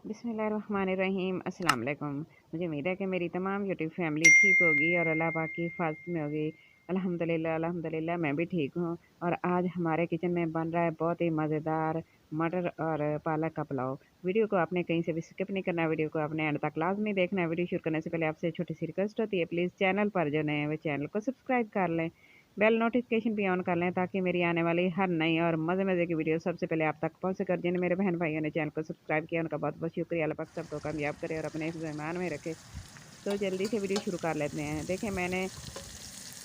बिस्मिल्लाहिर्रहमानिर्रहीम अस्सलाम वालेकुम। मुझे उम्मीद है कि मेरी तमाम यूट्यूब फैमिली ठीक होगी और अल्लाह पाक की हिफाज़त में होगी। अल्हम्दुलिल्लाह अल्हम्दुलिल्लाह मैं भी ठीक हूँ। और आज हमारे किचन में बन रहा है बहुत ही मज़ेदार मटर और पालक का पुलाव। वीडियो को आपने कहीं से भी स्किप नहीं करना, वीडियो को आपने एंड तक लाज़मी देखना है। वीडियो शुरू करने से पहले आपसे छोटी सी रिक्वेस्ट होती है, प्लीज़ चैनल पर जो नए हैं वो चैनल को सब्सक्राइब कर लें, बेल नोटिफिकेशन भी ऑन कर लें ताकि मेरी आने वाली हर नई और मज़े मज़े की वीडियो सबसे पहले आप तक पहुँच सके। जिन्हें मेरे बहन भाइयों ने चैनल को सब्सक्राइब किया उनका बहुत बहुत शुक्रिया। अल्लाह पाक सबको कामयाब करे और अपने ईमान में रखे। तो जल्दी से वीडियो शुरू कर लेते हैं। देखें, मैंने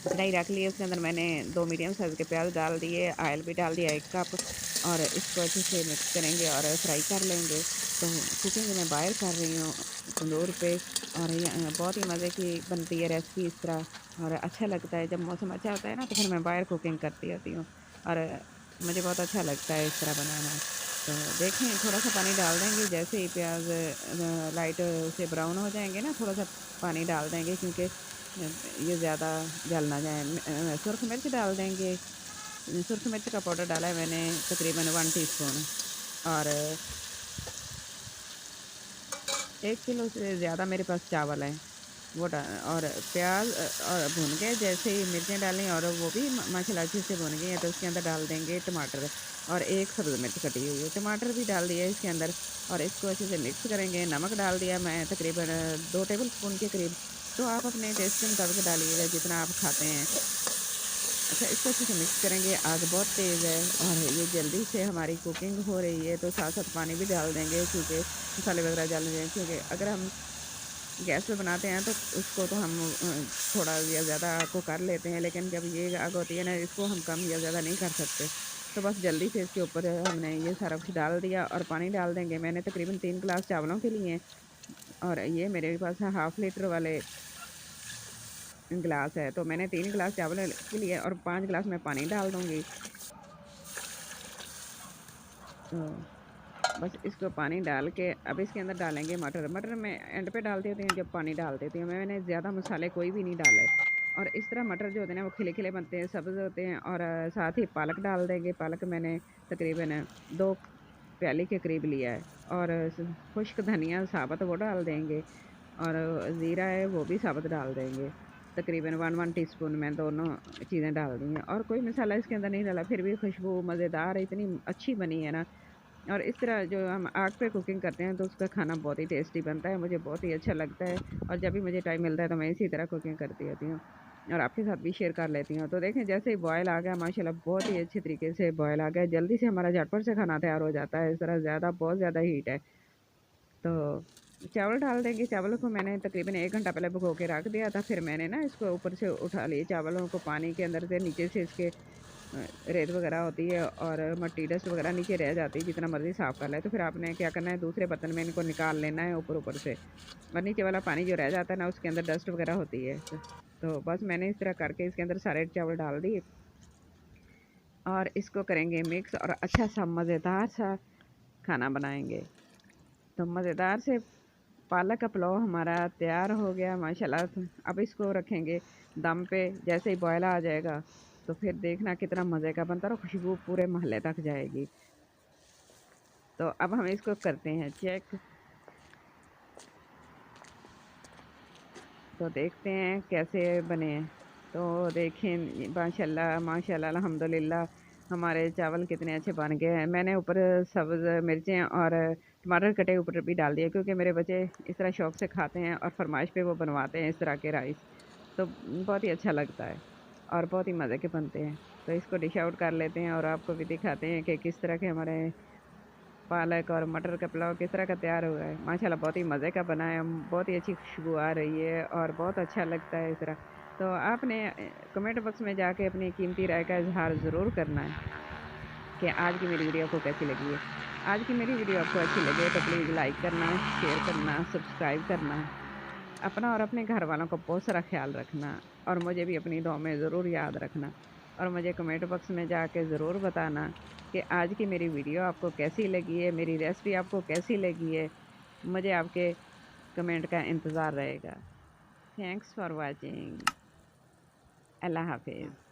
कढ़ाई रख ली है, उसके अंदर मैंने 2 मीडियम साइज़ के प्याज डाल दिए, ऑयल भी डाल दिया 1 कप, और इसको अच्छे से मिक्स करेंगे और फ्राई कर लेंगे। तो कुकिंग मैं बाहर कर रही हूँ तंदूर पे, और ये बहुत ही मज़े की बनती है रेसिपी इस तरह। और अच्छा लगता है जब मौसम अच्छा होता है ना, तो फिर मैं बाहर कुकिंग करती होती हूँ और मुझे बहुत अच्छा लगता है इस तरह बनाना। तो देखें, थोड़ा सा पानी डाल देंगे, जैसे ही प्याज लाइट से ब्राउन हो जाएंगे ना, थोड़ा सा पानी डाल देंगे क्योंकि ये ज़्यादा जल ना जाए। सुरख मिर्च डाल देंगे। सुरख मिर्च का पाउडर डाला है मैंने तकरीबन 1 टीस्पून। और 1 किलो से ज़्यादा मेरे पास चावल है, वो और प्याज और भून के जैसे ही मिर्चें डालें और वो भी माशाल्लाह अच्छे से भुन गई हैं, तो उसके अंदर डाल देंगे टमाटर और 1 सब्ज़ मिर्च कटी हुई है। टमाटर भी डाल दिया इसके अंदर और इसको अच्छे से मिक्स करेंगे। नमक डाल दिया मैं तकरीबन 2 टेबल स्पून के करीब। तो आप अपने टेस्ट के मुताबिक डालिएगा जितना आप खाते हैं। अच्छा, इसको अच्छे से मिक्स करेंगे। आग बहुत तेज़ है और ये जल्दी से हमारी कुकिंग हो रही है, तो साथ-साथ पानी भी डाल देंगे क्योंकि मसाले वगैरह डाल देंगे, क्योंकि अगर हम गैस पे बनाते हैं तो उसको तो हम थोड़ा या ज़्यादा आग को कर लेते हैं, लेकिन जब ये आग होती है ना, इसको हम कम या ज़्यादा नहीं कर सकते। तो बस जल्दी से इसके ऊपर हमने ये सारा कुछ डाल दिया और पानी डाल देंगे। मैंने तकरीबन 3 गिलास चावलों के लिए, और ये मेरे पास हाफ़ लीटर वाले गिलास है, तो मैंने 3 गिलास चावल के लिए और 5 गिलास मैं पानी डाल दूँगी। तो बस इसको पानी डाल के अब इसके अंदर डालेंगे मटर। मटर मैं एंड पे डाल देती हूँ जब पानी डाल देती हूँ। मैंने ज़्यादा मसाले कोई भी नहीं डाले, और इस तरह मटर जो होते हैं ना, वो खिले-खिले बनते हैं, सब्ज़ होते हैं। और साथ ही पालक डाल देंगे। पालक मैंने तकरीबन 2 प्याली के करीब लिया है, और खुश्क धनिया साबुत वो डाल देंगे, और ज़ीरा है वो भी साबुत डाल देंगे। तकरीबन 1 टीस्पून मैं दोनों चीज़ें डाल दी हैं, और कोई मसाला इसके अंदर नहीं डाला, फिर भी खुशबू मज़ेदार इतनी अच्छी बनी है ना। और इस तरह जो हम आग पे कुकिंग करते हैं तो उसका खाना बहुत ही टेस्टी बनता है, मुझे बहुत ही अच्छा लगता है। और जब भी मुझे टाइम मिलता है तो मैं इसी तरह कुकिंग करती होती हूँ और आपके साथ भी शेयर कर लेती हूँ। तो देखें, जैसे ही बॉयल आ गया, माशाल्लाह बहुत ही अच्छे तरीके से बॉयल आ गया, जल्दी से हमारा झटपट से खाना तैयार हो जाता है। इस तरह बहुत ज़्यादा हीट है। तो चावल डाल देंगे। चावलों को मैंने तकरीबन 1 घंटा पहले भिगो के रख दिया था। फिर मैंने ना इसको ऊपर से उठा लिए चावलों को, पानी के अंदर से नीचे से इसके रेत वगैरह होती है और मट्टी डस्ट वगैरह नीचे रह जाती है, जितना मर्ज़ी साफ़ कर लें। तो फिर आपने क्या करना है, दूसरे बर्तन में इनको निकाल लेना है ऊपर-ऊपर से, और नीचे वाला पानी जो रह जाता है ना, उसके अंदर डस्ट वगैरह होती है। तो बस मैंने इस तरह करके इसके अंदर सारे चावल डाल दिए और इसको करेंगे मिक्स, और अच्छा सा मज़ेदार सा खाना बनाएँगे। तो मज़ेदार से पालक का पुलाव हमारा तैयार हो गया माशाल्लाह। अब इसको रखेंगे दम पे। जैसे ही बॉयल आ जाएगा तो फिर देखना कितना मज़े का बनता है और खुशबू पूरे मोहल्ले तक जाएगी। तो अब हम इसको करते हैं चेक। तो देखते हैं कैसे बने हैं। तो देखें, माशाल्लाह माशाल्लाह अल्हम्दुलिल्लाह हमारे चावल कितने अच्छे बन गए हैं। मैंने ऊपर सब्ज़ मिर्चें और टमाटर कटे ऊपर भी डाल दिए, क्योंकि मेरे बच्चे इस तरह शौक से खाते हैं और फरमाइश पे वो बनवाते हैं इस तरह के राइस। तो बहुत ही अच्छा लगता है और बहुत ही मज़े के बनते हैं। तो इसको डिश आउट कर लेते हैं और आपको भी दिखाते हैं कि किस तरह के हमारे पालक और मटर का पुलाव किस तरह का तैयार हुआ है। माशाल्लाह बहुत ही मज़े का बना है, बहुत ही अच्छी खुशबू आ रही है और बहुत अच्छा लगता है इस तरह। तो आपने कमेंट बॉक्स में जाके अपनी कीमती राय का इज़हार ज़रूर करना है कि आज की मेरी वीडियो आपको कैसी लगी है। आज की मेरी वीडियो आपको अच्छी लगे तो प्लीज़ लाइक करना, शेयर करना, सब्सक्राइब करना। अपना और अपने घर वालों का बहुत सारा ख़्याल रखना, और मुझे भी अपनी दुआ में ज़रूर याद रखना। और मुझे कमेंट बॉक्स में जाके ज़रूर बताना कि आज की मेरी वीडियो आपको कैसी लगी है, मेरी रेसिपी आपको कैसी लगी है। मुझे आपके कमेंट का इंतज़ार रहेगा। Thanks for watching. अल्लाह हाफ़िज़।